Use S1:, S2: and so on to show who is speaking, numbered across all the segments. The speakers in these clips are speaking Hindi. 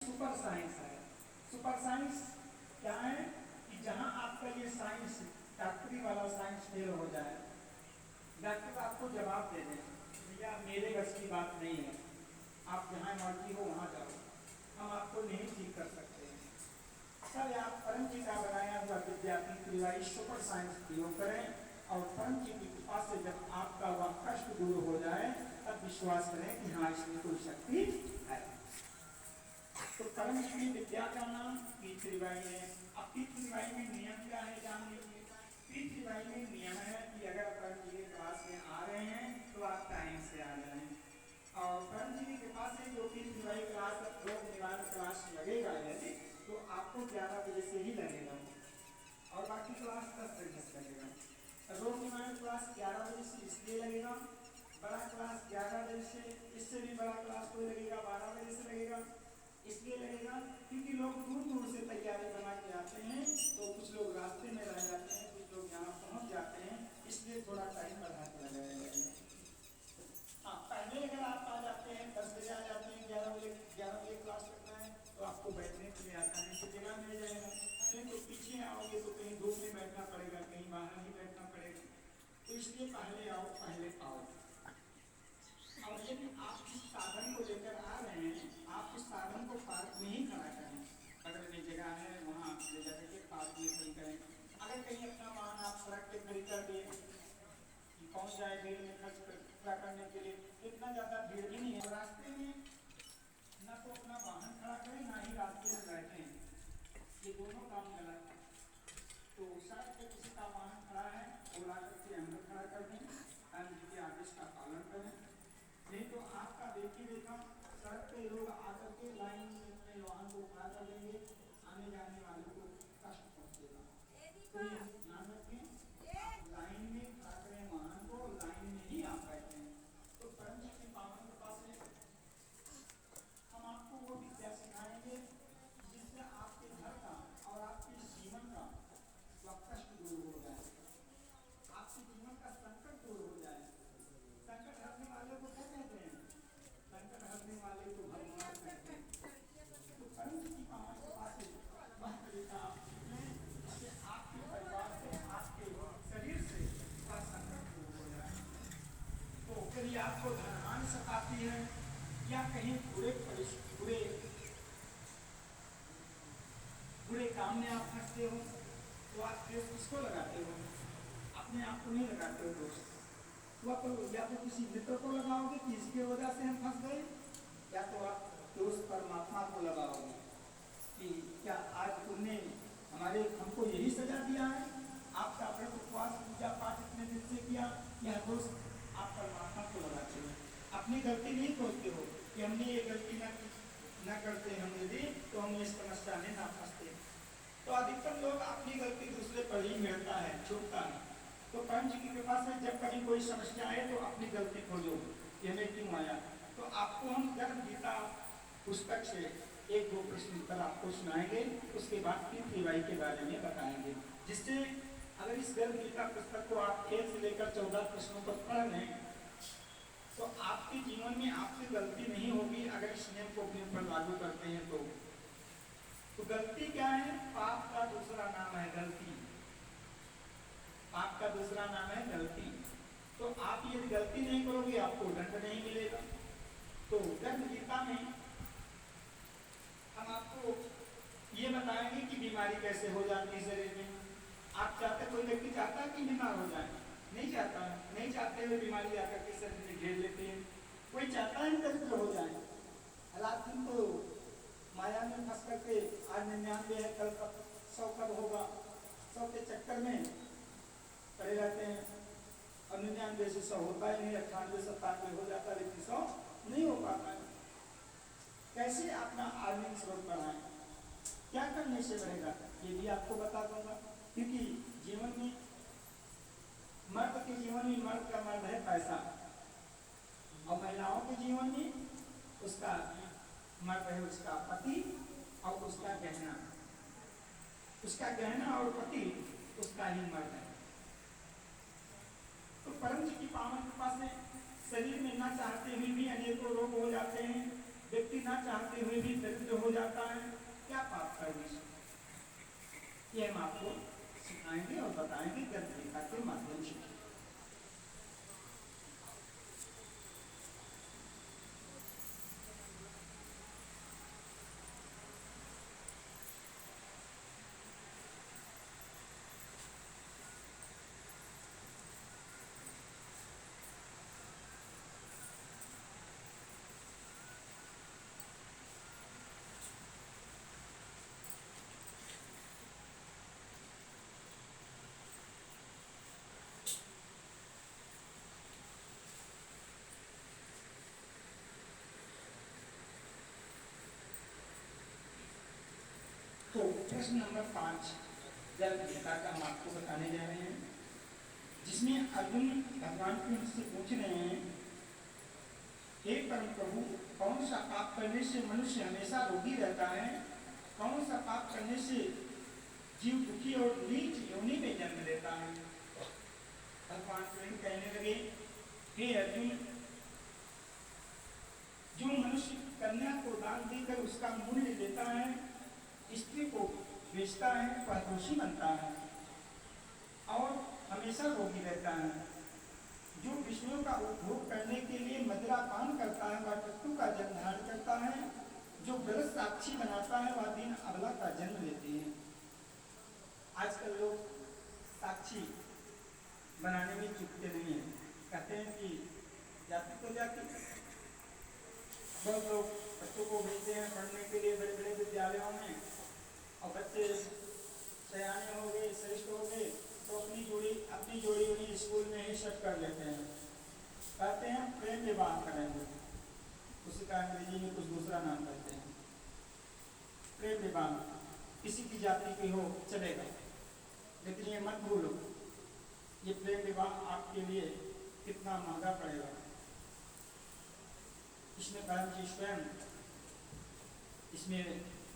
S1: सुपर साइंस है। सुपर साइंस क्या है कि जहां आपका ये साइंस डॉक्टरी वाला साइंस फेल हो जाए, डॉक्टर आपको जवाब दे दें भैया मेरे बस की बात नहीं है, आप जहाँ मर्जी हो वहाँ जाओ, हम आपको नहीं ठीक कर सकते हैं। सर आप परम जी का बनाया हुआ विद्यापीठ त्रिवाई सुपर साइंस प्रयोग करें और परम जी की कृपा से जब आपका वह कष्ट दूर हो जाए तब विश्वास करें कि हाँ इसमें कोई शक्ति है। तो परम जी की विद्या का नाम पीठ त्रिवाई है। अब पीठ त्रिवाई में नियम क्या है जान लीजिए। पीठ त्रिवाई में नियम है कि अगर परम जी के क्लास में आ रहे हैं तो आप टाइम से आ जाएं और परम जी की कृपा से जो पीठ त्रिवाई क्लास रोग निवारण क्लास लगेगा यदि तो आपको 11 बजे से ही लगेगा और बाकी क्लास 10 बजे से लगेगा। रोग निवारण क्लास 11 बजे से इसलिए लगेगा, बड़ा क्लास 11 बजे से, इससे भी बड़ा क्लास कोई लगेगा 12 बजे से लगेगा। इसलिए लगेगा क्योंकि लोग दूर दूर से तैयारी बना के आते हैं, तो कुछ लोग रास्ते में रह जाते हैं, कुछ लोग यहाँ पहुँच जाते हैं, इसलिए थोड़ा टाइम बढ़ा के लगाया जाएगा। हाँ, पहले अगर आप आ जाते हैं 10 बजे आ जाते हैं, 11 बजे क्लास लगना है तो आपको बैठने के लिए आसानी से जगह मिल जाएगा। नहीं तो पीछे आओगे तो कहीं धूप में बैठना पड़ेगा, कहीं बाहर ही बैठना पड़ेगा, तो इसलिए पहले आओ पहले आओ। और यदि आप जिस साधन को लेकर आ रहे हैं आप उस साधन को पार्क में ही खड़ा करें, बगल में जगह है वहाँ ले जाकर के पार्क में खड़ी करें। अगर कहीं अपना वाहन आप सड़क पे खड़ी कर दिए कि पहुँच जाए भीड़ में खड़ा करने के लिए, इतना ज़्यादा भीड़ भी नहीं है रास्ते में, ना तो अपना वाहन खड़ा करें ना ही रास्ते में बैठें, ये दोनों काम गलत है। तो सड़क पे किसी का वाहन खड़ा है वो ला करके अंदर खड़ा कर दें, टाइम के आदेश का पालन करें। नहीं तो आपका देखिए देखा सड़क पे लोग आकर के लाइन में अपने वाहन को खड़ा कर देंगे, आने जाने वालों को कष्ट पहुंचेगा। तो ये ध्यान रखें आप लाइन में खड़ा करें वाहन को, लाइन में ही आप बैठें। तो परम जी की पावन कृपा से हम आपको वो विद्या सिखाएंगे जिससे आपके घर का और आपके जीवन का वह कष्ट दूर हो जाए, आपके जीवन का संकट दूर हो जाए। संकट हरने वाले को क्या कहते हैं? संकट हरने वाले को भगवान कहते हैं। तो परम जी की पावन कृपा से वह तरीका जिससे आपके परिवार से आपके शरीर से वह संकट दूर हो जाए। तो कभी आपको धनहानि सताती है या कहीं बुरे बुरे काम में आप फंसते हो तो आप दोस्त किसको लगाते हो? अपने आप को नहीं लगाते हो दोस्त, तो आप या तो किसी मित्र को लगाओगे कि इसकी वजह से हम फंस गए, या तो आप दोस्त परमात्मा को लगाओगे कि क्या आज तुमने हमारे हमको यही सजा दिया है, आपका व्रत उपवास पूजा पाठ इतने दिन से किया, यह दोस्त आप परमात्मा को लगाते हो। अपनी गलती नहीं खोजते हो कि हमने ये गलती न करते हम यदि तो हम इस समस्या में ना फंसते। तो अधिकतर लोग अपनी गलती दूसरे पर ही मिलता है, छूटता है। तो परम जी की कृपा से जब कभी कोई समस्या आए तो अपनी गलती खोजो, ये मैं क्यों आया। तो आपको हम गर्भ गीता पुस्तक से एक दो प्रश्न उत्तर आपको सुनाएंगे, उसके बाद फिर त्रिवाई के बारे में बताएंगे, जिससे अगर इस गर्भ गीता पुस्तक को आप 1 से लेकर 14 प्रश्नों पर पढ़ लें तो आपके जीवन में आपसे गलती नहीं होगी अगर इस नियम को अपने ऊपर लागू करते हैं तो गलती क्या है? पाप का दूसरा नाम है गलती। पाप का दूसरा नाम है गलती। तो आप यदि गलती नहीं करोगे आपको दंड नहीं मिलेगा। तो गर्भ गीता में हम आपको ये बताएंगे कि बीमारी कैसे हो जाती है शरीर में। आप चाहते, कोई व्यक्ति चाहता है कि बीमार हो जाए? नहीं चाहता है, नहीं चाहते हुए बीमारी आकर के शरीर में घेर लेते हैं। कोई चाहता है दरिद्र हो जाए, हालात तो माया में फंस करके आज 99 है कल 100 कब होगा, 100 के चक्कर में पड़े रहते हैं और 99 से 100 होता ही नहीं, 98 97 हो जाता है लेकिन 100 नहीं हो पाता है। कैसे अपना आर्निंग स्रोत बढ़ाएं, क्या करने से बढ़ेगा ये भी आपको बता दूंगा। क्योंकि जीवन में मर्द के जीवन में मर्द का मर्द है पैसा और महिलाओं के जीवन में उसका मर्द है उसका पति और उसका गहना, उसका गहना और पति उसका ही मर्द है। तो परम जी की पावन कृपा से शरीर में न चाहते हुए भी अनेकों रोग हो जाते हैं, व्यक्ति ना चाहते हुए भी दरिद्र हो जाता है, क्या पाप करने से? ये हम आपको सिखाएंगे और बताएंगे ग्रंथ गीता के माध्यम से। तो प्रश्न नंबर 5 ग्रंथ गीता का हम आपको बताने जा रहे हैं, जिसमें अर्जुन भगवान की उनसे पूछ रहे हैं, हे परम प्रभु, कौन सा पाप करने से मनुष्य हमेशा रोगी रहता है? कौन सा पाप करने से जीव दुखी और नीच योनि में जन्म लेता है? भगवान स्वयं कहने लगे, हे अर्जुन, जो मनुष्य कन्या को दान देकर उसका मूल्य लेता है, स्त्री को बेचता है, वह दोषी बनता है और हमेशा रोगी रहता है। जो विषयों का उपभोग करने के लिए मदिरा पान करता है, वह मृत्यु का जन्म धारण करता है। जो गलत साक्षी बनाता है, वह दीन अबला का जन्म लेते हैं। आजकल लोग साक्षी बनाने में चूकते नहीं है, कहते हैं कि जाति तो जाति। बहुत लोग बच्चों को भेजते हैं पढ़ने के लिए बड़े बड़े विद्यालयों में, और बच्चे सयाने हो गए, श्रेष्ठ हो गए, तो अपनी जोड़ी उन्हीं स्कूल में ही सेट कर लेते हैं। कहते हैं प्रेम विवाह करेंगे, उसी का अंग्रेजी में कुछ दूसरा नाम कहते हैं। प्रेम विवाह किसी की जाति की हो चलेगा, लेकिन ये मत भूलो, ये प्रेम विवाह आपके लिए कितना महंगा पड़ेगा। इसमें परम जी स्वयं इसमें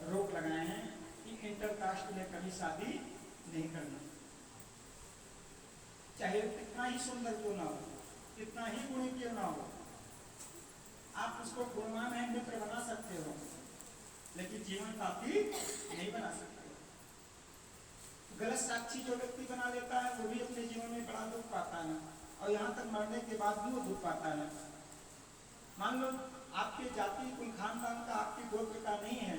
S1: रोक लगाए हैं कि इंटरकास्ट में कभी शादी नहीं करना, चाहे कितना ही सुंदर क्यों ना हो, कितना ही गुणी क्यों ना हो। आप उसको गुणवान है मित्र बना सकते हो, लेकिन जीवन साथी नहीं बना सकते। गलत साक्षी जो व्यक्ति बना लेता है, वो भी अपने जीवन में बड़ा दुख पाता है, और यहाँ तक मरने के बाद भी वो दुख पाता है। मान लो आपके जाति कोई खानदान का, आपके गोत्र का नहीं है,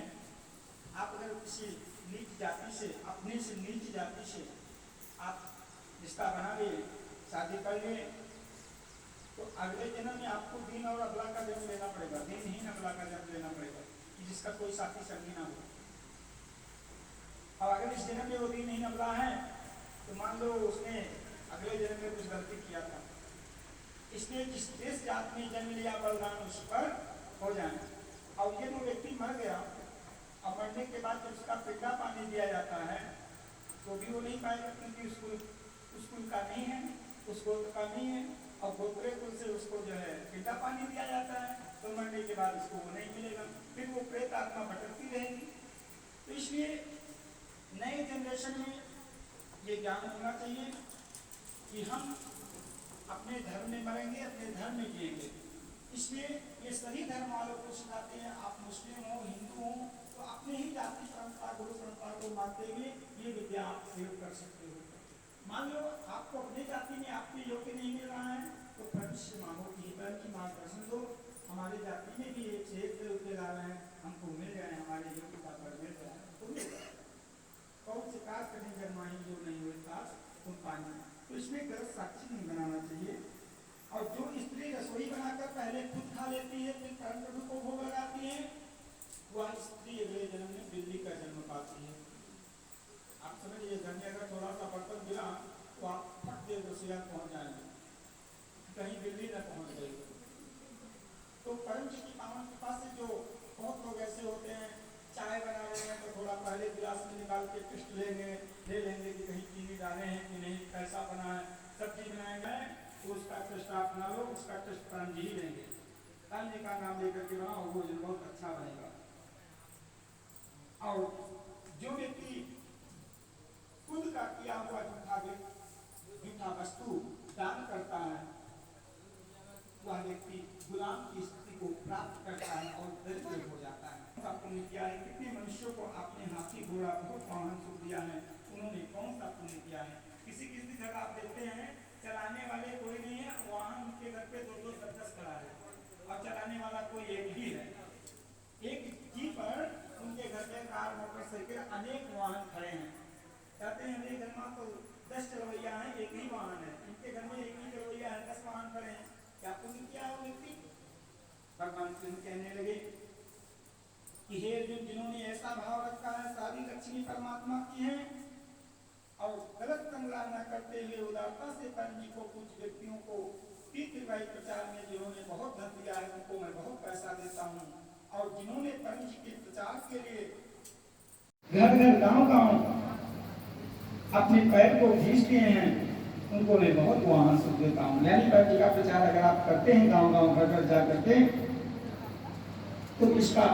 S1: आप अगर किसी नीच जाति से, अपने से नीच जाति से आप रिश्ता बना लिए, शादी कर लिए, तो अगले जन्म में आपको दीन और अबला का जन्म लेना पड़ेगा, दीनहीन अबला का जन्म लेना पड़ेगा, कि जिसका कोई साथी संगी ना हो। और अगर इस जन्म में वो दीनहीन अबला है, तो मान लो उसने अगले जन्म में कुछ गलती किया था, इसलिए जिस देश जात में जन्म लिया बलदान उस पर हो जाए। और ये वो व्यक्ति मर गया, और मरने के बाद जब उसका पिंडा पानी दिया जाता है, तो भी वो नहीं पाएगा, क्योंकि उसको का नहीं है, उस गोत्र का नहीं है, और गोत्रे कुल से उसको जो है पिंडा पानी दिया जाता है, तो मरने के बाद उसको वो नहीं मिलेगा, फिर वो प्रेत आत्मा भटकती रहेगी। तो इसलिए नए जनरेशन में ये ज्ञान होना चाहिए कि हम अपने धर्म में मरेंगे, अपने धर्म में जिएंगे। इसलिए ये सभी धर्म वालों को सिखाते हैं, आप मुस्लिम हो, हिंदू हो, तो अपने ही जाति परंपरा, गुरु परंपरा को मानते हुए ये विद्या आप प्रयोग कर सकते हो। मान लो आपको अपने जाति में आपके योग्य नहीं मिल रहा है, तो भविष्य मांगो कि की मार्गदर्शन दो, हमारी जाति में भी एक से एक रुपये ला रहे हैं, हमको मिल जाए, हमारे योग्यता पर मिल जाए, तो मिल जाए। कौन से काज करें जन्माही जो नहीं हुए काज उन पानी। तो इसमें गलत साक्षी नहीं बनाना चाहिए। और जो स्त्री रसोई बनाकर पहले खुद खा लेती है, फिर परम प्रभु को भोग लगाती है, वह स्त्री अगले जन्म में बिल्ली का जन्म पाती है। आप समझिए, घर में अगर थोड़ा सा बर्तन गिरा तो आप फट दे रसोईया पहुंच जाएंगे, कहीं बिल्ली न पहुंच गई। तो परम जी की पावन कृपा से जो बहुत लोग ऐसे होते हैं, चाय बना रहे हैं तो थोड़ा पहले गिलास में निकाल के टेस्ट ले लेंगे कि कहीं चीनी डाले हैं कि नहीं, कैसा बना है। सब्जी बनाएंगे तो उसका टेस्ट आप ना लो, उसका टेस्ट परम जी ही लेंगे, परम जी का नाम लेकर के बनाओ, वो बहुत अच्छा बनेगा। और जो व्यक्ति खुद का किया हुआ झूठा वस्तु दान करता है, वह व्यक्ति गुलाम की स्थिति को प्राप्त करता है और दरिद्र मनुष्यों को आपने हाथी घोड़ा बहुत वाहन सुख दिया है, उन्होंने कौन सा पुण्य किया है। किसी किसी जगह आप देखते हैं चलाने वाले कोई नहीं है, वाहन उनके घर पे 2-2 10-10 खड़ा है और चलाने वाला कोई एक ही है। एक ही पर उनके घर पे कार मोटरसाइकिल अनेक वाहन खड़े हैं। कहते हैं मेरे घर में तो 10 चलवैया है, एक ही वाहन है, इनके घर में एक ही चलवैया है, 10 वाहन खड़े हैं, क्या पुण्य किया है व्यक्ति। भगवान कृष्ण कहने लगे कि हे अर्जुन, जिन्होंने ऐसा भाव रखा है सारी लक्ष्मी परमात्मा की है और गलत संग्रह न करते हुए उदारता से परम जी को कुछ व्यक्तियों को तीर्थवाही प्रचार में जिन्होंने बहुत धन दिया है उनको मैं बहुत पैसा देता हूँ, और जिन्होंने परम जी के प्रचार के लिए घर घर गांव गांव अपने पैर को खींच दिए हैं उनको मैं बहुत वाहन सुख देता हूँ। यानी परम जी का प्रचार अगर आप करते हैं गांव गांव घर घर जा करके तो इसका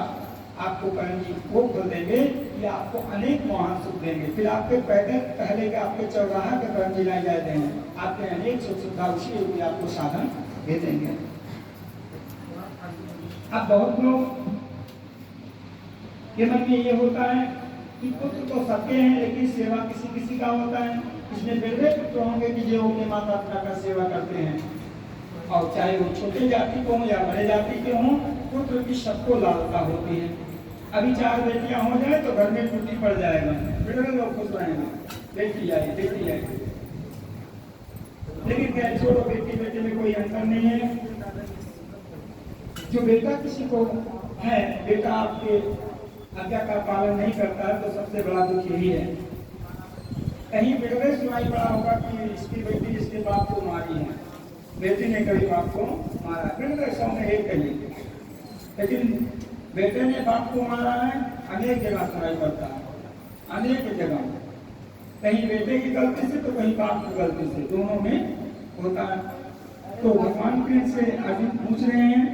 S1: आपको परम जी वो फल देंगे कि आपको अनेक वाहन सुख देंगे। फिर आपके पैदल पहले के आपके चौराहा के परम जी लाई जाते हैं, आपके अनेक सुख सुविधा उसी योगी आपको साधन दे देंगे। अब बहुत लोग के मन में ये होता है कि पुत्र तो सबके हैं लेकिन सेवा किसी किसी का होता है। इसमें बिरले पुत्र होंगे कि जो अपने माता पिता का सेवा करते हैं, और चाहे वो छोटे जाति को हों या बड़े जाति के हों, पुत्र की सबको लालसा होती है। अभी 4 बेटियां हो जाए तो घर में टूटी पड़ जाएगा, बिरले लोग खुश रहेंगे, बेटी आई बेटी आई। लेकिन क्या छोड़ो, बेटी बेटे में कोई अंतर नहीं है। जो बेटा किसी को है, बेटा आपके आज्ञा का पालन नहीं करता है तो सबसे बड़ा दुख यही है। कहीं बिगड़े सुनाई पड़ा होगा कि इसकी बेटी इसके बाप को मारी है, बेटी ने कभी बाप को मारा, बिगड़े सौ में एक कही, लेकिन बेटे ने बाप को मारा है अनेक जगह सुनाई पड़ता है, अनेक जगह, कहीं बेटे की गलती से तो कहीं बाप की गलती से, दोनों में होता है। तो भगवान कृष्ण से अर्जुन पूछ रहे हैं,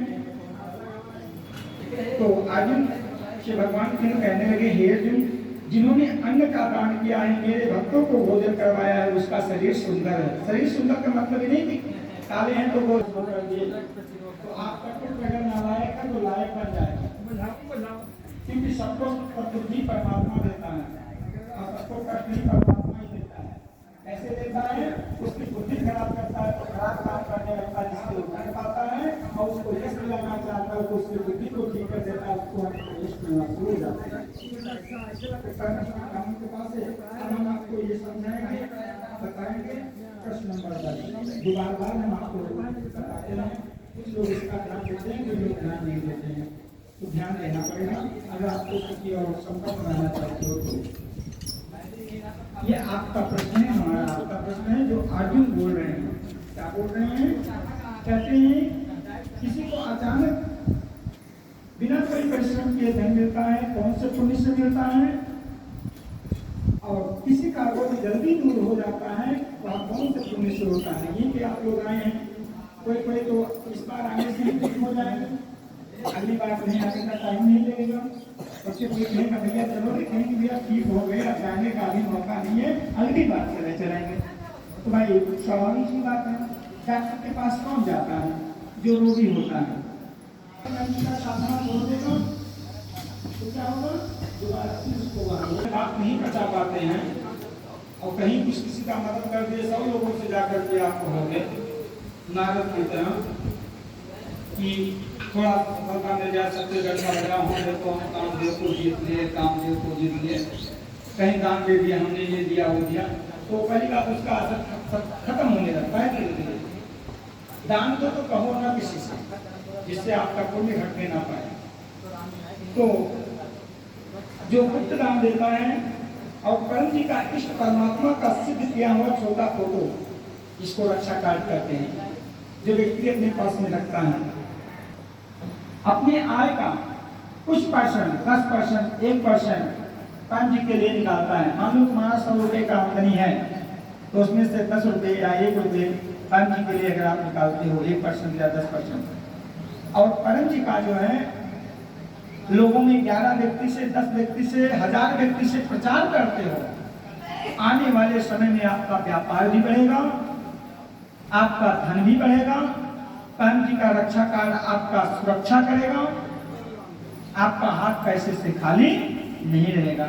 S1: तो अर्जुन से भगवान कृष्ण कहने लगे, हे अर्जुन, जिन्होंने अन्न का दान किया है, मेरे भक्तों को भोजन करवाया है, उसका शरीर सुंदर है। शरीर सुंदर का मतलब ही नहीं कि काले हैं तो वो कर दिए, तो आपका कुछ अगर नालायक है तो लायक बन जाएगा, क्योंकि सबको बुद्धि परमात्मा देता है और सबको कष्ट भी परमात्मा ही देता है। ऐसे देता है उसकी बुद्धि खराब करता है तो खराब काम करने लगता है, जिससे वो कर पाता है, और उसको यश दिलाना चाहता है तो उसकी बुद्धि को ठीक कर देता है, उसको यश मिलना शुरू हो जाता है। के पास है, हम आपको ये समझाएंगे, बताएंगे। प्रश्न नंबर 10 बार हम आपको बताते हैं, कुछ लोग इसका ध्यान देते हैं, कुछ लोग ध्यान नहीं देते हैं, तो ध्यान देना पड़ेगा अगर आपको किसी और संपर्क बनाना चाहते हो तो। ये आपका प्रश्न है, हमारा आपका प्रश्न है जो अर्जुन बोल रहे हैं। क्या बोल रहे हैं? कहते हैं किसी को अचानक बिना कोई परिश्रम किए धन मिलता है, कौन से पुण्य से मिलता है, और किसी का रोग जल्दी दूर हो जाता है वह कौन से पुण्य से होता है। ये कि आप लोग आए हैं, कोई कोई तो इस बार आने से ठीक हो जाएगा, अगली बार नहीं आने का टाइम नहीं लगेगा, बच्चे कोई कहेगा भैया चलो, कहेंगे भैया ठीक हो गए, अब जाने का अभी मौका नहीं है, अगली बार चलेंगे। तो भाई स्वाभाविक सी बात है, डॉक्टर के पास कौन जाता है? जो रोगी होता है। साधना छोड़ देगा तो क्या होगा? दोबारा बात नहीं बचा पाते हैं और कहीं कुछ किसी का मदद कर दिए, सब लोगों से जाकर के आपको हो गए नारद की तरह कि थोड़ा मौका मिल जाए, सबसे गड्ढा लगा हो, देखो हम कामदेव को जीत लिए, कामदेव को जीत लिए, कहीं दान दे दिया हमने, ये दिया वो दिया, तो पहली बात उसका असर खत्म होने लगता है। धीरे दान तो कहो ना किसी से, जिससे आपका पुण्य घटने ना पाए। तो जो गुप्त दान देता है और परम जी का इष्ट परमात्मा का सिद्ध किया हुआ छोटा फोटो, जिसको रक्षा कार्ड कहते हैं, जो व्यक्ति अपने पास में रखता है, अपने आय का कुछ परसेंट, 10%, 1% परम जी के लिए निकालता है। मान लो तुम्हारा 100 रुपये का आमदनी है तो उसमें से 10 रुपये या 1 रुपये परम जी के लिए अगर आप निकालते हो, 1% या 10%, और परम जी का जो है लोगों में 11 व्यक्ति से, 10 व्यक्ति से, 1000 व्यक्ति से प्रचार करते हो, आने वाले समय में आपका व्यापार भी बढ़ेगा, आपका धन भी बढ़ेगा, परम जी का रक्षा कार्ड आपका सुरक्षा करेगा, आपका हाथ पैसे से खाली नहीं रहेगा।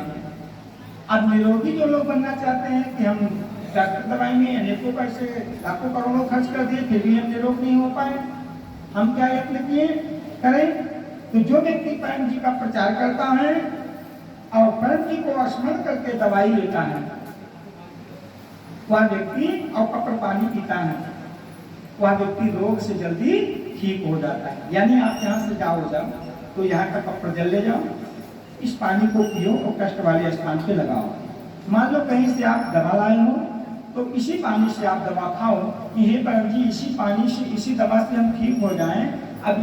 S1: अब निरोगी जो लोग बनना चाहते हैं कि हम डॉक्टर दवाई में अनेकों पैसे लाखों करोड़ों खर्च कर दिए फिर भी हम निरोग नहीं हो पाए, हम क्या यत्न किए करें? तो जो व्यक्ति परम जी का प्रचार करता है और परम जी को स्मरण करके दवाई लेता है, वह व्यक्ति और कपड़ पानी पीता है, वह व्यक्ति रोग से जल्दी ठीक हो जाता है। यानी आप यहाँ से जाओ तो यहाँ का कपड़ जल ले जाओ, इस पानी को पियो और कष्ट वाले स्थान पे लगाओ। मान लो कहीं से आप दवा लाए हो तो इसी पानी से आप दवा खाओ कि हे परम जी इसी पानी से इसी दवा से हम ठीक हो जाएं, अब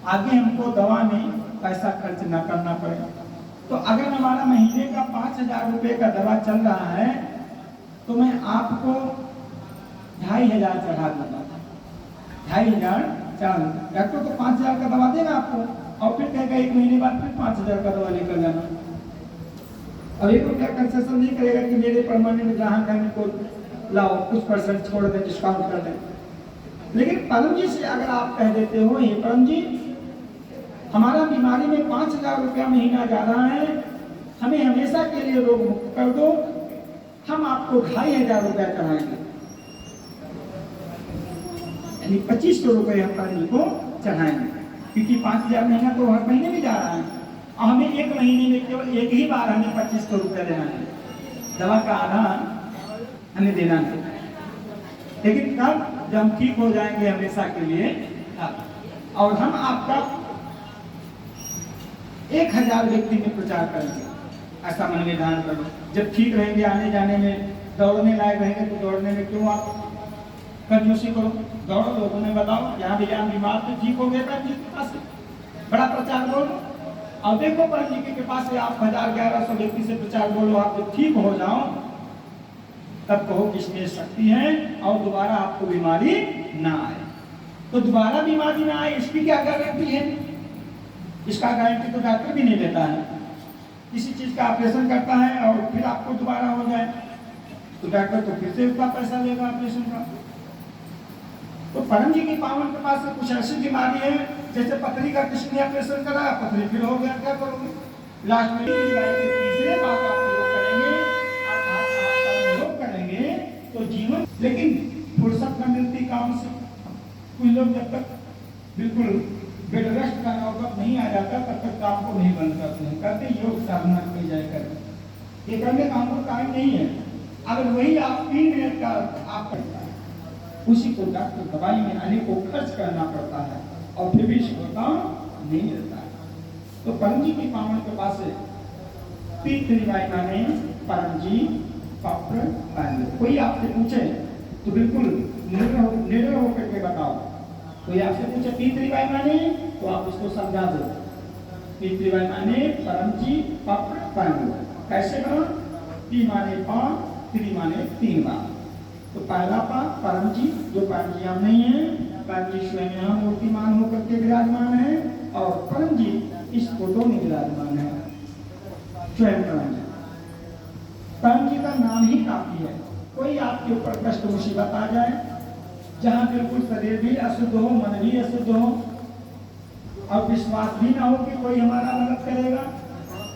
S1: आगे हमको दवा में पैसा खर्च ना करना पड़े। तो अगर हमारा महीने का 5,000 रुपये का दवा चल रहा है तो मैं आपको 2,500 चढ़ा दूंगा, 2,500 चढ़ा दूंगा। डॉक्टर तो 5,000 का दवा देगा आपको और फिर कहेगा 1 महीने बाद फिर 5,000 का दवा लेकर जाना, और 1 रुपया कंसेशन नहीं करेगा कि मेरे परमानेंट ग्राहक है इनको लाओ कुछ % छोड़ दें, डिस्काउंट कर दें। लेकिन परम जी से अगर आप कह देते हो ये परम जी हमारा बीमारी में 5,000 रुपया महीना जा रहा है, हमें हमेशा के लिए रोग मुक्त कर दो, हम आपको 2,500 रुपया चढ़ाएंगे, यानी 2,500 रुपये हम परम जी को चढ़ाएंगे, क्योंकि 5,000 महीना तो हर महीने भी जा रहा है और हमें 1 महीने में केवल एक ही बार हमें 2,500 रुपया देना है, दवा का आधा हमें देना है। लेकिन कब? जब हम ठीक हो जाएंगे हमेशा के लिए तब। और हम आपका 1,000 व्यक्ति में प्रचार करेंगे, ऐसा मन में ध्यान करो। जब ठीक रहेंगे आने जाने में, दौड़ने लायक रहेंगे तो दौड़ने में क्यों आप कंजूसी करो, दौड़ो, लोगों में बताओ यहाँ भी यहाँ बीमार तो ठीक हो गया था, ठीक पास बड़ा प्रचार बोलो। और देखो परम जी की कृपा से आप 1,000-1,100 व्यक्ति से प्रचार बोलो, आप जब ठीक हो जाओ तब कहो किसमें शक्ति है और दोबारा आपको बीमारी ना आए। तो दोबारा बीमारी ना आए इसकी क्या गारंटी है? इसका गारंटी तो डॉक्टर भी नहीं देता है। किसी चीज का ऑपरेशन करता है और फिर आपको दोबारा हो जाए तो डॉक्टर तो फिर से उतना पैसा लेगा ऑपरेशन का। तो परम जी की पावन कृपा से कुछ ऐसी बीमारी है जैसे पथरी का किसी ने ऑपरेशन करा, पथरी फिर हो गया, क्या करोगे? लास्ट में तीसरे बार आप योग करेंगे, योग करेंगे तो जीवन, लेकिन फुर्सत न मिलती काम से। कुछ लोग जब तक बिल्कुल बेड रेस्ट का नौबत नहीं आ जाता तब तक काम को नहीं बंद करते हैं, कहते योग साधना की जाए कर, ये करने का हमको टाइम नहीं है। अगर वही आप 3 मिनट का आप करता है उसी को डॉक्टर दवाई में अनेकों खर्च करना पड़ता है और फिर भी सफलता नहीं मिलता है। तो परम जी की पावन कृपा से माने परम जी पात्र पाएंगे। कोई आपसे पूछे तो बिल्कुल निर्णय होकर के बताओ। कोई आपसे पूछे पीतृवाई माने तो आप उसको समझा दो, पीतृवाई माने परम जी पात्र पाएंगे। कैसे करो? पी माने 5, त्रि माने 3 बार। तो पहला पा परम जी, जो परम जी हम नहीं है, परम जी स्वयं यहाँ मूर्तिमान होकर के विराजमान है और परम जी इस फोटो में विराजमान है, स्वयं परम जी। परम जी का नाम ही काफी है। कोई आपके ऊपर कष्ट मुसीबत आ जाए, जहाँ बिल्कुल शरीर भी अशुद्ध हो, मन भी अशुद्ध हो और विश्वास भी ना हो कि कोई हमारा मदद करेगा,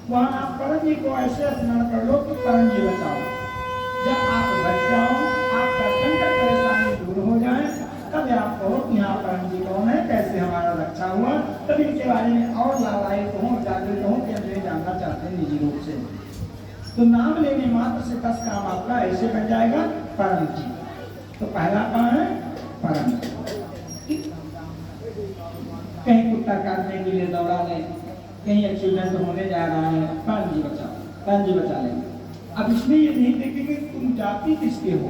S1: वहाँ आप परम जी को ऐसे स्मरण कर लो कि परम जी बचाओ। जब आप बच जाओ, आपका संकट परेशानी दूर हो जाए, तब आप कहो कि हाँ परम जी कौन है, कैसे हमारा रक्षा हुआ, तब इनके बारे में और लाभायित हो, जागृत हो कि हम जानना चाहते हैं निजी रूप से। तो नाम लेने मात्र से 10 काम आपका ऐसे बन जाएगा परम जी। तो पहला कहाँ है? परम जी। कहीं कुत्ता काटने के लिए दौड़ा ले, कहीं एक्सीडेंट होने जा रहा है, परम जी बचाओ, परम जी बचा लेंगे। अब इसमें ये नहीं देखेंगे तुम जाति किसके हो,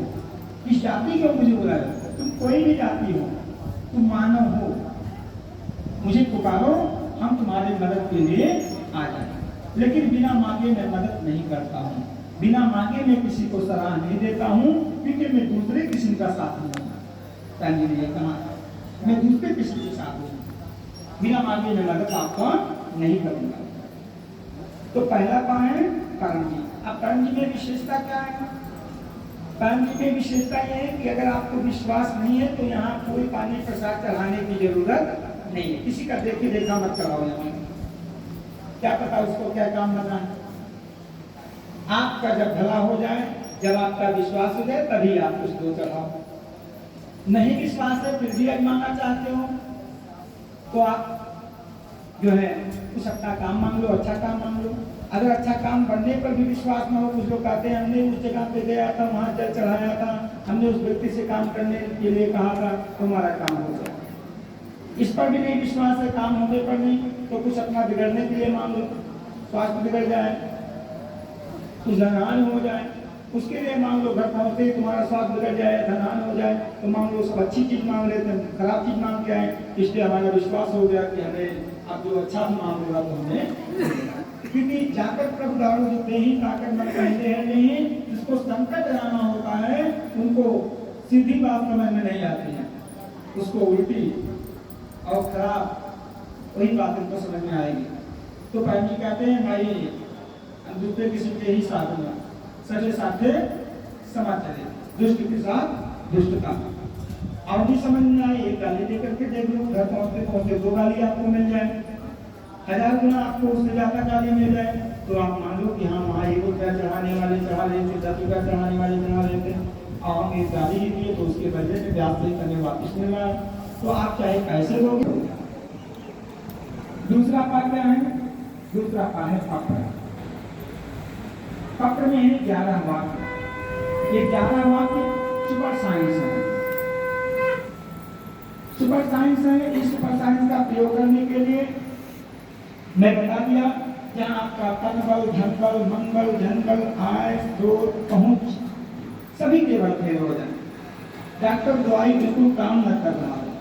S1: इस जाति को मुझे बुलाए, तुम कोई भी जाति हो, तुम मानव हो, मुझे पुकारो, हम तुम्हारे मदद के लिए आ जाए। लेकिन बिना मांगे मैं मदद नहीं करता हूँ, बिना मांगे मैं किसी को सलाह नहीं देता हूँ, क्योंकि मैं दूसरे किसी का साथ नहीं हूँ। ने कहा मैं दूसरे किसी के साथ हूँ, बिना मांगे मैं मदद आपका नहीं करूँगा। तो पहला कहाँ है? परम जी। अब परम जी में विशेषता क्या है? परम जी में विशेषता यह है कि अगर आपको विश्वास नहीं है तो यहाँ कोई पानी प्रसाद चढ़ाने की जरूरत नहीं है। किसी का देखी देखा मत कराओ यहाँ, क्या पता उसको क्या काम लगा है। आपका जब भला हो जाए, जब आपका विश्वास हो जाए, तभी आप कुछ दो चढ़ाओ। नहीं विश्वास है फिर भी अजमाना चाहते हो तो आप जो है कुछ अपना काम मांग लो, अच्छा काम मांग लो। अगर अच्छा काम बनने पर भी विश्वास न हो, कुछ लोग कहते हैं हमने उस जगह पे गया था, वहां जल चढ़ाया था, हमने उस व्यक्ति से काम करने के लिए कहा था, तुम्हारा काम हो जाए। इस पर भी नहीं विश्वास है, काम होने पर नहीं, तो कुछ अपना बिगड़ने के लिए मांग लो, स्वास्थ्य बिगड़ जाए, कुछ धनहानि हो जाए, उसके लिए मांग लो। घर पहुंचते तुम्हारा स्वास्थ्य बिगड़ जाए, धनहानि हो जाए, तो मांग लो। सब अच्छी चीज मांग लेते हैं, खराब चीज मांग के आए, इसलिए हमारा विश्वास हो गया कि हमें अब जो अच्छा मांग होगा तो हमें, क्योंकि जाकर प्रभु दारू जो दे ही ताकत मन कहते हैं नहीं, जिसको संकट आना होता है उनको सीधी बात समझ में नहीं आती है, उसको उल्टी और खराब वही बात उनको समझ में आएगी। तो भाई जी कहते हैं भाई दूसरे किसी के ही साथ में सजे साथे समाज चले, दुष्ट के साथ दुष्टता। और भी समझ में आए, एक गाली दे करके देख लो, घर पहुंचते पहुंचते 2 गाली आपको मिल जाए, 1000 गुना आपको उससे ज्यादा गाली मिल जाए, तो आप मान लो कि हाँ वहाँ 1 रुपया चढ़ाने वाले चढ़ा लेते, 10 रुपया चढ़ाने वाले चढ़ा लेते, और हम एक गाली ही दिए तो उसके बदले में ब्याज से हमें वापिस मिल रहा है, तो आप चाहे पैसे दोगे। दूसरा पाठ क्या है? दूसरा पाठ है पत्र। पत्र में है 11 वाक्य। ये 11 वाक्य सुपर साइंस है। सुपर साइंस है। इस सुपर साइंस का प्रयोग करने के लिए मैं बता दिया, जहाँ आपका तन बल, धन बल, मंगल, जन बल, आय, स्रोत, पहुंच सभी केवल फेल हो जाए। डॉक्टर दवाई बिल्कुल काम न कर रहा है,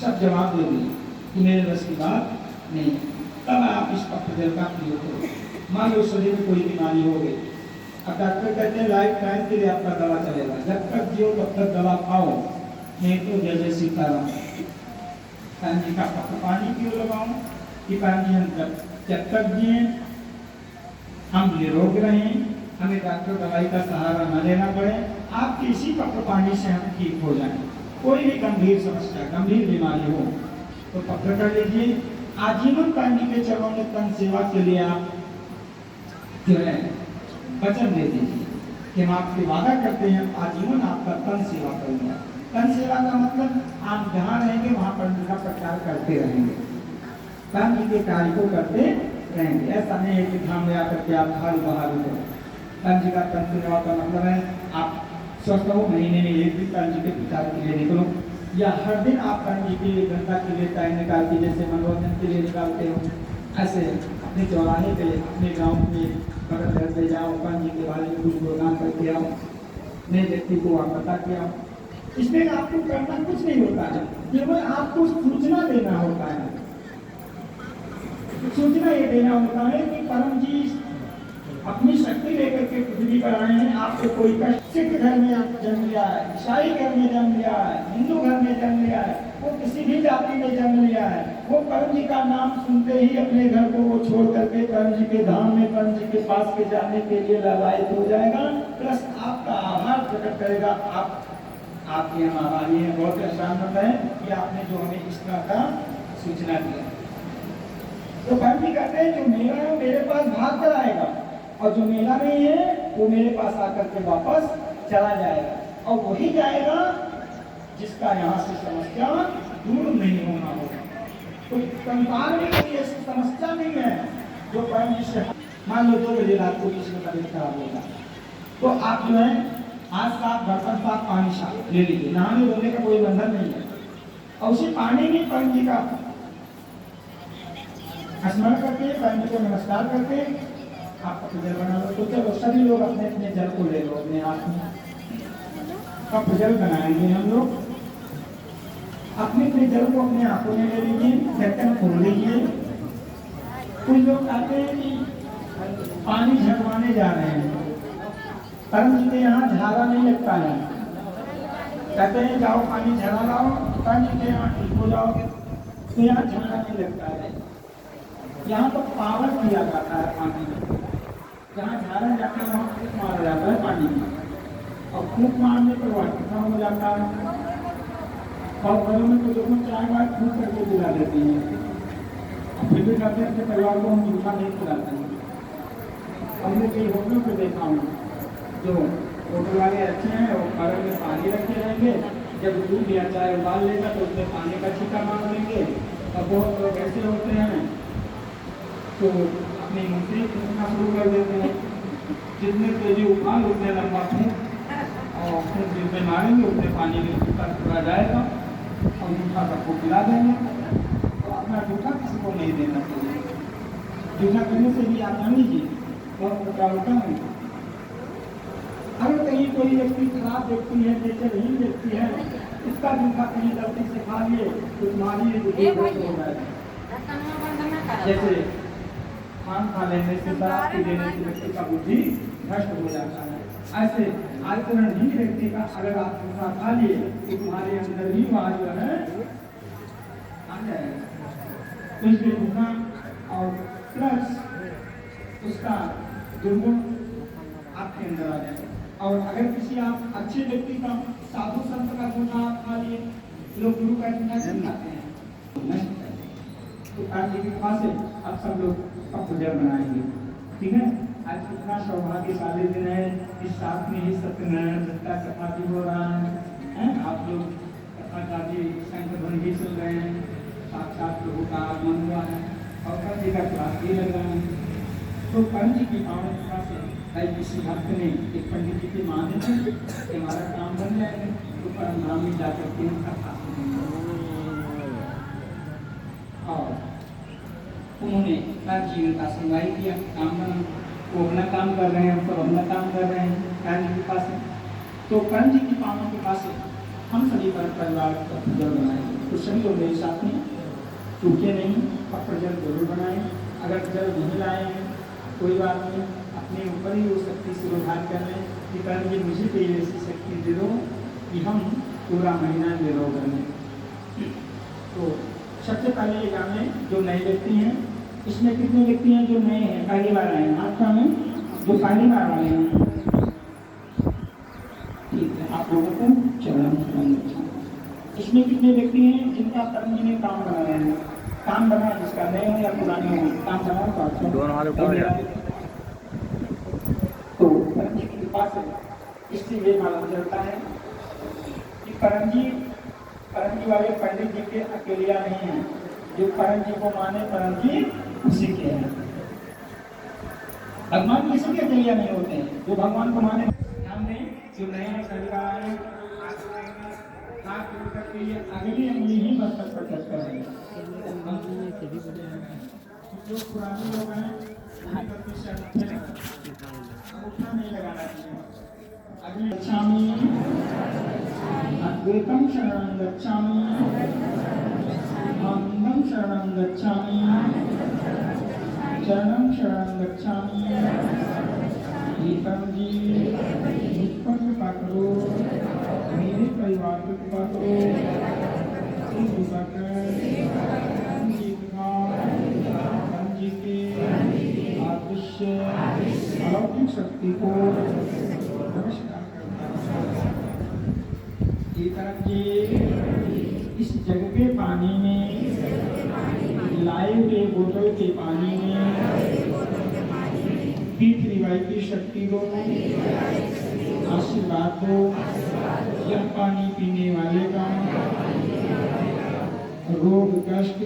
S1: सब जवाब दे दिए कि मेरे बस की बात नहीं, तब आप इस पत्र का प्रयोग करो। मान लो शरीर में कोई बीमारी हो गई, अब डॉक्टर कहते हैं लाइफ टाइम के लिए आपका दवा चलेगा, जब तक जियो तब तक दवा खाओ, नहीं तो जैसे सीताराम जी का पत्र पानी क्यों लगाओ कि पानी हम जब तक जिए हम निरोग रहें, हमें डॉक्टर दवाई का सहारा न लेना पड़े, आप इसी पत्र पानी से हम ठीक हो जाएं। कोई भी गंभीर समस्या, गंभीर बीमारी हो तो पत्र कर लीजिए। आजीवन पानी के चरणों में तन सेवा के लिए आप जो है वचन दे दीजिए कि हम आपसे वादा करते हैं आजीवन आपका तन सेवा करूंगा। तन सेवा का मतलब आप जहाँ रहेंगे वहाँ पर उनका प्रचार करते रहेंगे, तन जी के कार्य को करते रहेंगे। ऐसा नहीं है कि धाम में आकर के आप खाली बाहर हो। तन जी का तन सेवा का मतलब है आप स्वस्थ हो, महीने में 1 दिन तन जी के प्रचार के लिए निकलो, या हर दिन आप तन जी के घंटा के लिए टाइम निकाल के जैसे मनोरंजन के लिए निकालते हो, ऐसे अपने चौराहे पे, अपने गाँव में बगल घर पे जाओ, तन जी के बारे में कुछ प्रोग्राम करके आओ, नए व्यक्ति को आप बता के आओ। इसमें आपको करना कुछ नहीं होता है, केवल आपको सूचना देना होता है। सूचना ये देना होता है कि परम जी अपनी शक्ति लेकर के पृथ्वी पर आए हैं, आपको कोई कष्ट, सिख घर में जन्म लिया है, ईसाई घर में जन्म लिया है, हिंदू घर में जन्म लिया है, वो किसी भी जाति में जन्म लिया है, वो परम जी का नाम सुनते ही अपने घर को वो छोड़ करके परम जी के धाम में, परम जी के पास के जाने के लिए लालायित हो जाएगा, प्लस आपका आभार प्रकट करेगा। आपके हम आभारी हैं, बहुत आसान है कि आपने जो हमें इस तरह का सूचना दिया। तो परम जी कहते हैं जो मेरा है मेरे पास भाग कर आएगा, और जो मेला नहीं है वो मेरे पास आकर के वापस चला जाएगा, और वही जाएगा जिसका यहाँ से समस्या दूर नहीं होना होगा। तो संसार में कोई ऐसी समस्या नहीं है जो परम जी से, मान लो 2 बजे रात को किसी का तबीयत खराब होगा, तो आप जो है आज साफ बर्तन साफ पानी साफ ले लीजिए, नहाने धोने का कोई बंधन नहीं है, और उसी पानी में परम जी का स्मरण करके, परम जी को नमस्कार करके आप जल बना लो। तो चलो सभी लोग अपने अपने जल को ले लो अपने हाथ में, कप जल बनाएंगे हम लोग, अपने अपने जल को अपने हाथों में ले लीजिए, ढक्कन खोल लीजिए। कुछ लोग कहते हैं कि पानी झरवाने जा रहे हैं, परम जी के यहाँ झारा नहीं लगता है, कहते हैं जाओ पानी झरा लाओ, परम जी के यहाँ ठीक हो जाओगे, तो यहाँ झारा नहीं लगता है, यहाँ तो पावर किया जाता है पानी में, जहाँ झारा जाता है वहाँ फूंक मारा जाता है पानी में, और फूंक मारने पर वह ठंडा हो जाता है। और घरों में तो लोगों चाय वाय फूंक करके पिला देती हैं, फिर भी कहते हैं अपने परिवार को हम जूठा नहीं खिलाते हैं। हमने कई होटलों को देखा हूँ, जो होटल वाले अच्छे हैं वो बगल में पानी रखे रहेंगे, जब दूध या चाय उबाल लेगा तो उसमें पानी का छींटा मार देंगे। और बहुत लोग ऐसे होते हैं तो अपनी मुंशी फूंकना शुरू कर देते हैं, जितने तेजी उबाल उतने लंबा फूंक, और फूंक जितने मारेंगे उतने पानी में ऊपर पूरा जाएगा और जूठा सबको पिला देंगे। तो अपना जूठा किसी को नहीं देना चाहिए। जूठा करने से भी आप जान लीजिए बहुत खतरा होता है। अगर कहीं कोई व्यक्ति खराब व्यक्ति है, नेचरहीन व्यक्ति है, इसका जूठा कहीं गलती से खा लिए तो तुम्हारी बुद्धि हो जाएगी। जैसे खान खा लेने से, शराब पी लेने से व्यक्ति का बुद्धि भ्रष्ट हो जाता है। ऐसे आचरणहीन व्यक्ति का अगर आप जूठा खा लिए तो तुम्हारे अंदर ही वहाँ जो है आ जाएगा। तो इसलिए जूठा और प्लस उसका दुर्गुण आपके अंदर आ जाए। और अगर किसी आप अच्छे व्यक्ति का, साधु संत का जूठा खा लिए, लोग गुरु का जूठा नहीं खाते हैं, तो आज की कृपा से अब सब लोग पूजा बनाएंगे। ठीक है, आज कितना सौभाग्यशाली दिन है, इस साथ में ही सत्यनारायण दत्ता कथा भी हो रहा है। आप लोग कथा का भी शंख ध्वनि सुन रहे हैं, साक्षात प्रभु का आगमन हुआ है और कथी का क्लास भी लग रहा है। तो पंडित जी की पावन कृपा से भाई किसी भक्त ने एक पंडित जी के माध्यम से हमारा काम बन जाएगा, तो परम में जाकर के कथा और उन्होंने हर जीवन का सुनवाई किया, काम बना। वो अपना काम कर रहे हैं, हम सब अपना काम कर रहे हैं कर्ण जी के पास। तो कर्ण जी की पावन कृपा से हम सभी पर परिवार का जल बनाएंगे। तो सभी लोग मेरे साथ में चूके नहीं, पकड़ जल जरूर बनाएं। अगर जल नहीं लाए हैं कोई बात नहीं, अपने ऊपर ही वो शक्ति से उधार कर लें कि कर्ण जी मुझे भी ऐसी शक्ति दे दो कि हम पूरा महीना निरोग रहें। तो सबसे पहले ये जान लें, जो नए व्यक्ति हैं, इसमें कितने व्यक्ति हैं जो नए हैं, पहली बार आए हैं? हाथ में जो पहली बार वाले हैं, ठीक है, आप लोगों को चरण। इसमें कितने व्यक्ति हैं जिनका कर्ण जी ने काम बनाया है? काम बना जिसका नए हो या पुराने हो, काम बना तो अच्छा दोनों हाथ उठाओ। तो कर्ण जी की कृपा से इससे ये मालूम चलता है कि कर्ण जी वाले पंडित जी के अकेलिया नहीं है। जो कर्ण जी को माने कर्ण जी उसी के हैं। भगवान किसी के अकेलिया नहीं होते हैं, जो भगवान को माने। ध्यान दें, जो नए हैं परिवार आए अगली अंगुली ही मस्तक पर टच करेंगे। जो पुराने लोग हैं उठना नहीं लगाना चाहिए। अगले गच्छामि अद्वैतम शरणं गच्छामि, आनंदं शरणं गच्छामि, चरणं शरणं गच्छामि। हे परम जी, मुझ पर कृपा करो, मेरे परिवार पर कृपा करो। जी के आदृश्य अलौकिक शक्ति को नमस्कार करता हूँ। इस जग के पानी में, लाए हुए बोतल के पानी में पीठ रिवाई की शक्ति को आशीर्वाद दो। यह पानी पीने वाले का रोग कष्ट,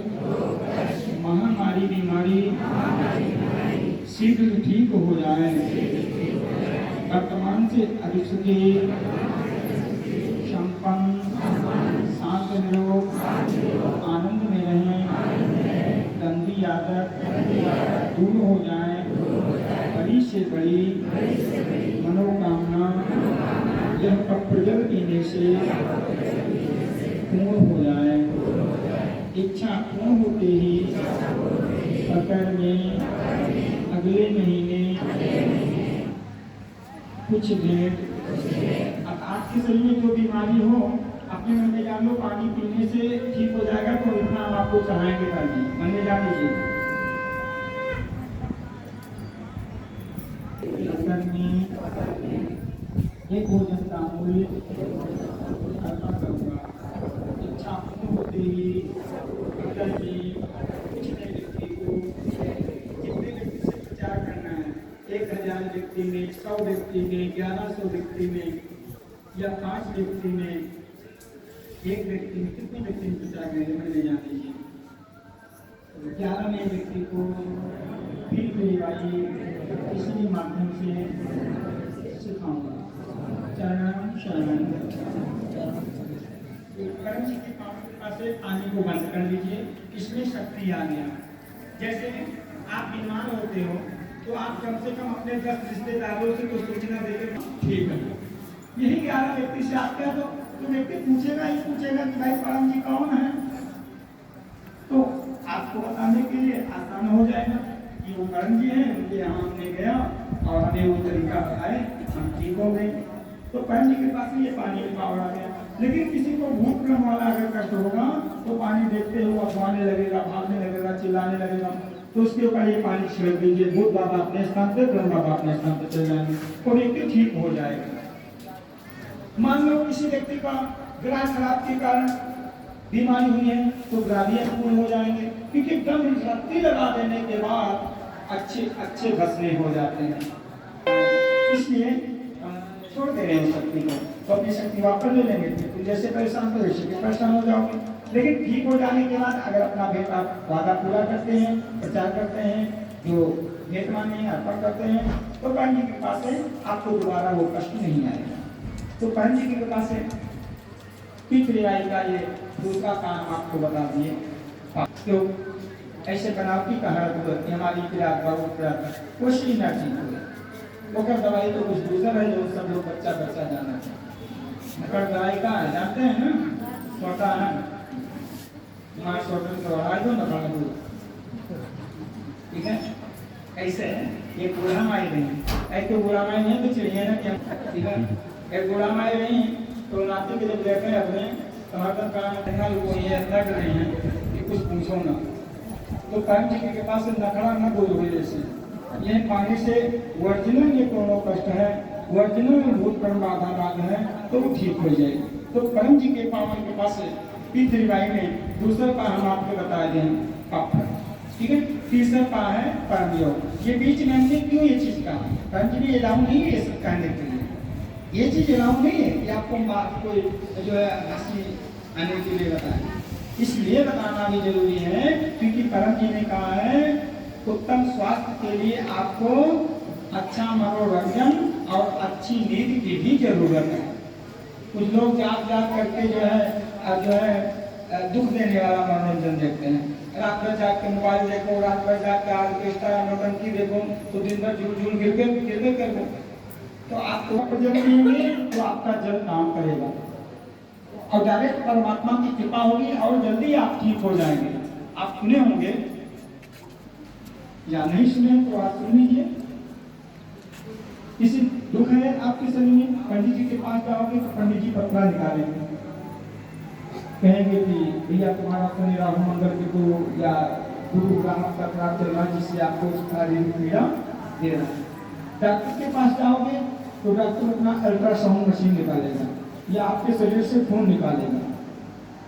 S1: महामारी बीमारी शीघ्र ठीक हो जाए। वर्तमान से अधिक सुखी, संपन्न, शांत निरोग, आनंद में रहें। गंदी आदत दूर हो जाए। बड़ी से बड़ी मनोकामना यह कपजल पीने से पूर्ण हो जाए। इच्छा पूर्ण होते ही अकर में अगले महीने कुछ भेंट। अब आपके शरीर में जो बीमारी हो, अपने मन में जान लो पानी पीने से ठीक हो जाएगा, तो इतना हम आपको चाहेंगे ताकि मन में जान लीजिए। एक भोजन का मूल्य अर्पण करूंगा। इच्छा पूर्ण होते ही कितने व्यक्ति से प्रचार करना है, 1 1000 व्यक्ति में, 100 व्यक्ति में, 1100 व्यक्ति में या 5 व्यक्ति में, एक व्यक्ति में, कितने व्यक्ति में प्रचार करेंगे मैंने जान लीजिए। 11वें व्यक्ति को फिर इसी माध्यम से सिखाऊंगा। चरण शरण कर्म जी के पावन से पानी को बंद कर लीजिए, इसमें शक्ति आ गया। जैसे आप बीमार होते हो तो आप कम से कम अपने 10 रिश्तेदारों से तो सूचना देते ठीक है। यही 11 व्यक्ति से आप क्या तो व्यक्ति पूछेगा ही पूछेगा कि भाई परम जी कौन है, तो आपको बताने के लिए आसान हो जाएगा कि वो परम जी हैं, उनके यहाँ हमने गया और हमें वो तरीका बताए, हम ठीक हो गए। तो परम जी के पास ये पानी में पावर आ गया। लेकिन किसी को भूत प्रेम वाला अगर कष्ट होगा तो पानी देखते हुए अफवाने लगेगा, भागने लगेगा, चिल्लाने लगेगा, तो उसके ऊपर ये पानी छिड़क दीजिए। भूत बाबा अपने स्थान पे, ब्रह्म बाबा अपने स्थान पे चले जाएंगे, तो व्यक्ति ठीक हो जाएगा। मान लो किसी व्यक्ति का ग्रह खराब के कारण बीमारी हुई है तो ग्रह भी अनुकूल हो जाएंगे, क्योंकि दम शक्ति लगा देने के बाद अच्छे भस्मे हो जाते हैं। इसलिए छोड़ दे रहे हैं शक्ति को, तो अपनी शक्ति वापस ले लेंगे। तो जैसे परेशान तो वैसे भी परेशान हो जाओगे। लेकिन ठीक हो जाने के बाद अगर अपना बेटा वादा पूरा करते हैं, प्रचार करते हैं, जो भेद माने हैं, अर्पण करते हैं, तो परम जी की कृपा से आपको दोबारा वो कष्ट नहीं आएगा। तो परम जी की कृपा से पितृवाई का ये दूसरा काम आपको बता दिए। तो ऐसे बनावटी का हमारी पीड़ा कुछ ही ना ठीक हुए। मकर दवाई तो कुछ दूसरा है जो सब लोग बच्चा जाना है। मकर दवाई का जानते हैं ना, छोटा है ठीक है। ऐसे ये बूढ़ा माई रही, ऐसे बूढ़ा माई नहीं तो चिड़िया ना क्या ठीक है। एक बूढ़ा माई रही तो नाती के जब देखे अपने टमाटर का लोग ये लग रहे हैं कि कुछ पूछो ना, तो परम जी के पास नखड़ा न बोल जैसे ये पानी से वर्जिनल ये कोनो कष्ट है, वर्जिनल भूत परम बाधा बाध है, तो वो ठीक हो जाएगी। तो परम जी के पावन के पास पितृवाई में दूसरा पा हम आपको बता दें पाप, ठीक है। तीसरा पा है परम योग। ये बीच में हमने क्यों ये चीज कहा, परम जी ने अलाउ नहीं है ये सब कहने के लिए, ये चीज अलाउ नहीं है कि आपको कोई जो है हंसी आने के लिए बताए, इसलिए बताना भी जरूरी है क्योंकि परम जी ने कहा है उत्तम स्वास्थ्य के लिए आपको अच्छा मनोरंजन और अच्छी नींद की भी जरूरत है। कुछ लोग जाग करके जो है दुख देने वाला मनोरंजन देखते हैं। रात भर जाग के मोबाइल देखो, रात भर जाग के ऑर्केस्ट्रा नौटंकी देखो, तो दिन भर झूल गिर करो, तो आपको जल पिएंगे तो आपका जल काम करेगा और डायरेक्ट परमात्मा की कृपा होगी और जल्दी आप ठीक हो जाएंगे। आप सुने होंगे या नहीं सुने तो आप सुन लीजिए। किसी दुख है आपके शरीर में, पंडित जी के पास जाओगे तो पंडित जी पत्रा निकालेंगे, कहेंगे कि भैया तुम्हारा शनि राहु मंगल के को या गुरु ग्रह का खराब चल रहा है जिससे आपको शारीरिक पीड़ा दे रहा है। डॉक्टर के पास जाओगे तो डॉक्टर अपना अल्ट्रासाउंड मशीन निकालेगा या आपके शरीर से खून निकालेगा,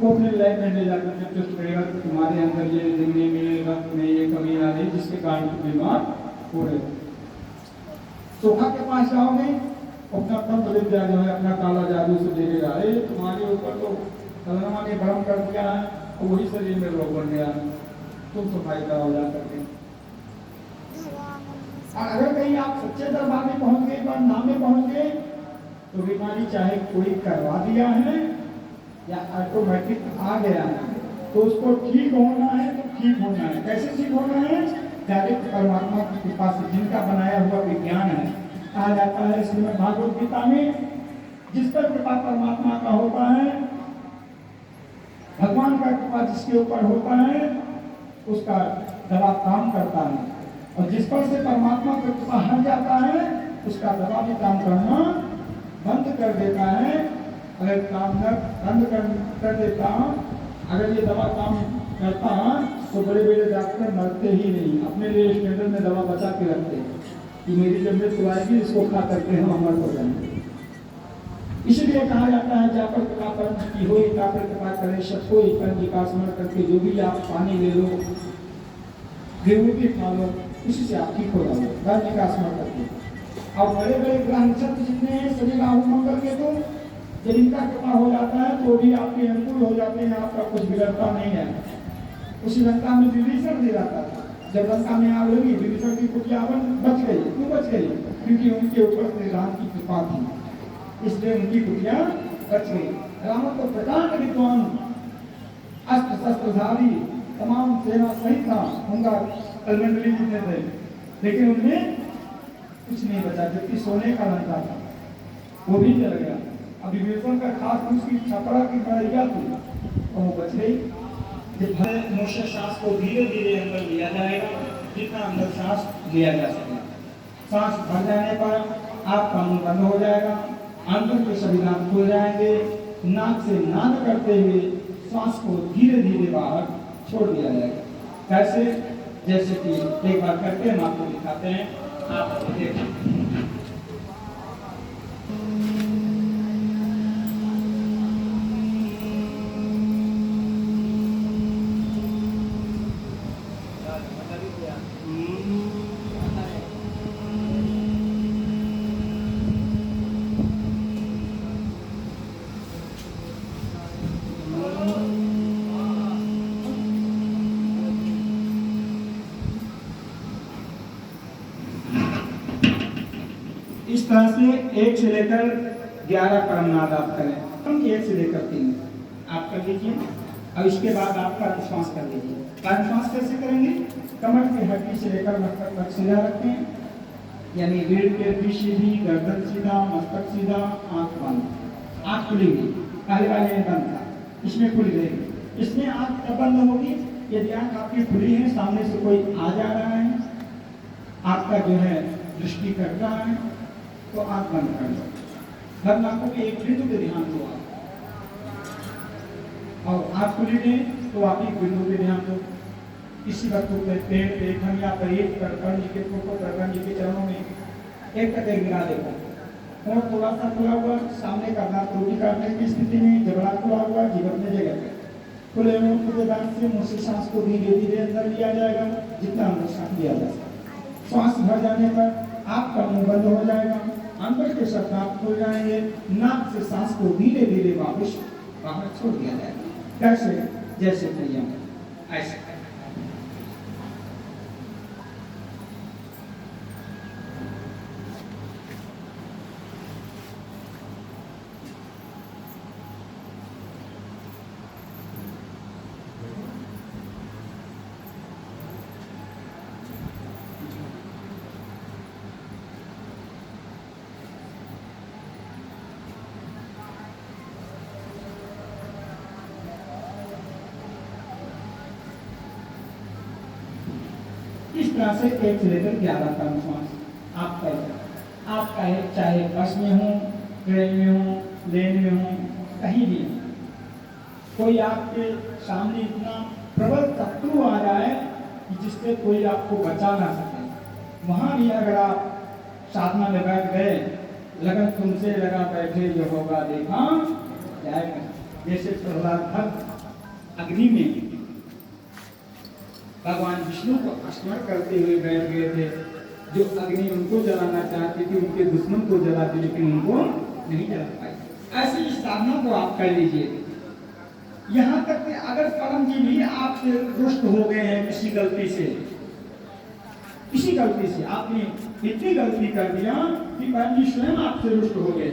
S1: वो अपने लैब में ले जाकर टेस्ट करेगा कि तुम्हारे अंदर ये दिखने में रक्त में ये कमी आ रही जिसके कारण तुम बीमार हो रहे हो। सोखा के पास जाओगे अपना जो है अपना काला जादू से देखेगा, अरे तुम्हारे ऊपर तो कलरमा ने भ्रम कर दिया है और वही शरीर में रोग बन गया, तुम सफाई कराओ जा करके। और अगर कहीं आप सच्चे दरबार में पहुंच गए, नाम में पहुंच गए, तो बीमारी चाहे कोई करवा दिया है या ऑटोमेटिक आ गया है, तो उसको ठीक होना है तो ठीक होना है। कैसे ठीक होना है? डायरेक्ट परमात्मा की कृपा से, जिनका बनाया हुआ विज्ञान है। कहा जाता है श्रीमद् भागवत गीता में, जिस पर कृपा परमात्मा का होता है, भगवान का कृपा जिसके ऊपर होता है उसका दवा काम करता है, और जिस पर से परमात्मा का कृपा हट जाता है उसका दवा भी काम करना बंद कर देता है। अगर काम बंद कर देता, अगर ये दवा काम करता तो बड़े बड़े डॉक्टर मरते ही नहीं, अपने लिए स्टैंडर्ड में दवा बचा के रखते कि मेरी जब मृत्यु आएगी इसको खा करके हम अमर हो जाएंगे। इसलिए कहा जाता है जापर कृपा परम की हो, तापर कृपा करे सब कोई, परम जी का स्मरण करके जो भी आप पानी ले लो, गेहूं भी खा लो, इसी से आप ठीक हो जाओगे। परम जी का स्मरण करके और बड़े बड़े ग्रह नक्षत्र जितने हैं सभी राहु मंगल के तो जब इनका कृपा हो जाता है तो भी आपके अनुकूल हो जाते हैं, आपका कुछ बिगड़ता नहीं है। उसी लंका में विभीषण भी रहता था, जब लंका में आग लगी विभीषण की कुटिया बच गई। क्यों बच गई? क्योंकि उनके ऊपर श्री राम की कृपा थी, इसलिए उनकी कुटिया बच गई। रावण तो प्रकांड विद्वान अस्त्र शस्त्रधारी तमाम सेना सहित था, उनका कलमंडली जितने थे, लेकिन उनमें कुछ नहीं बचा, जबकि सोने का लंका था वो भी जल गया। अब विभीषण का खास उसकी छपरा की बढ़िया थी और वो बच गई। जब मोक्ष सांस को धीरे धीरे अंदर लिया जाएगा, जितना अंदर सांस लिया जा सके। सांस भर जाने पर आपका मुंह बंद हो जाएगा, अंदर के सभी दांत खुल जाएंगे, नाक से नाद करते हुए सांस को धीरे धीरे बाहर छोड़ दिया जाएगा। कैसे? जैसे कि एक बार करके हम आपको दिखाते हैं, आप देखिए। इस तरह से 1 से लेकर 11 परमनाद आप करें, 1 से लेकर 3 आप कर लीजिए। अब इसके बाद आप कर्म श्वास कर लीजिए। कर्म श्वास कैसे करेंगे? कमर की हड्डी से लेकर मस्तक तक सीधा रखें, यानी रीढ़ के भी सीधी, गर्दन सीधा, मस्तक सीधा, आंख बंद। आंख खुली हुई, पहले वाले में बंद था, इसमें खुली रहेगी। इसमें आंख कब बंद होगी? यदि आंख आपकी खुली है, सामने से कोई आ जा रहा है, आपका जो है दृष्टि कर रहा है, तो आंख बंद कर लो। हर नाकों के एक बिंदु पे ध्यान दो और आंख खुली है तो आप एक बिंदु पे ध्यान दो। इसी वक्त पेड़ पे हम या पर एक कर्ण जी के फोटो, कर्ण जी के चरणों में एक कदम गिरा देगा और थोड़ा सा खुला हुआ, सामने का दांत रोटी काटने की स्थिति में, जबड़ा खुला हुआ, जीभ अपने जगह पे। खुले मुंह खुले दांत से मुंह से सांस को धीरे धीरे अंदर लिया जाएगा, जितना अंदर सांस लिया जा सके। सांस भर जाने पर आपका मुंह बंद हो जाएगा, अंदर के सब दांत खुल जाएंगे, नाक से सांस को धीरे धीरे वापस बाहर छोड़ दिया जाएगा। कैसे? जैसे क्रिया ऐसे। इस तरह से 1 से लेकर 11 कर्म श्वास आप करें। आप चाहे बस में हो, ट्रेन में हो, प्लेन में हो, कहीं भी हो, कोई आपके सामने इतना प्रबल शत्रु आ जाए कि जिससे कोई आपको बचा ना सके, वहां भी अगर आप साधना में बैठ गए, लगन तुमसे लगा बैठे जो होगा देखा जाएगा। जैसे प्रहलाद भक्त अग्नि में भगवान विष्णु को स्मरण करते हुए बैठ गए थे, जो अग्नि उनको जलाना चाहती थी, उनके दुश्मन को जलाती, लेकिन उनको नहीं जला पाई। ऐसी इस साधना को आप कर लीजिए। यहाँ तक कि अगर परम जी भी आपसे रुष्ट हो गए हैं किसी गलती से, आपने इतनी गलती कर दिया कि परम जी स्वयं आपसे रुष्ट हो गए,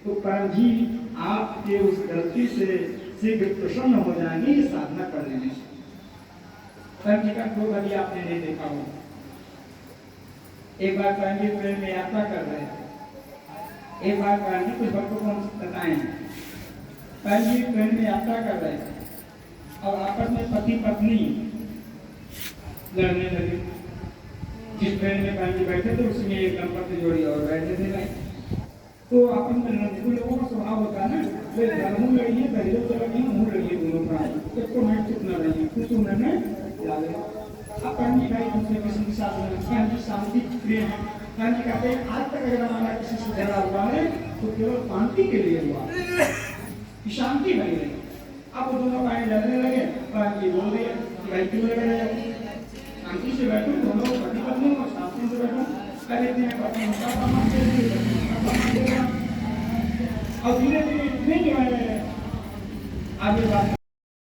S1: तो परम जी आपके उस गलती से शीघ्र प्रसन्न हो जाएंगे ये साधना कर लेने से। परम जी का क्रोध अभी आपने नहीं देखा हो। एक बार परम जी ट्रेन में यात्रा कर रहे थे, एक बार परम जी कुछ भक्तों को बताए, परम जी ट्रेन में यात्रा कर रहे थे और आपस में पति पत्नी लड़ने लगे। जिस ट्रेन में परम जी बैठे थे उसमें एक दंपत्ति जोड़ी और बैठे थे भाई, तो आपस में लोगों का स्वभाव होता है ना, वे मुंह लड़िए, दरियों से लड़िए, मुंह लड़िए, दोनों का इसको मैं चुप न रहिए, कुछ उन्होंने अब परम जी भाई दूसरे किसी के साथ शांति प्रिय है। परम जी कहते हैं आज तक अगर हमारा किसी से झगड़ा हुआ है तो केवल शांति के लिए हुआ, शांति बनी रही। अब वो दोनों भाई लड़ने लगे, परम जी बोल रहे भाई क्यों लड़ रहे हो, शांति से बैठो, दोनों पति पत्नी और शांति से बैठो। पहले दिन में पता होता समाज और धीरे धीरे इतने जो है आगे बात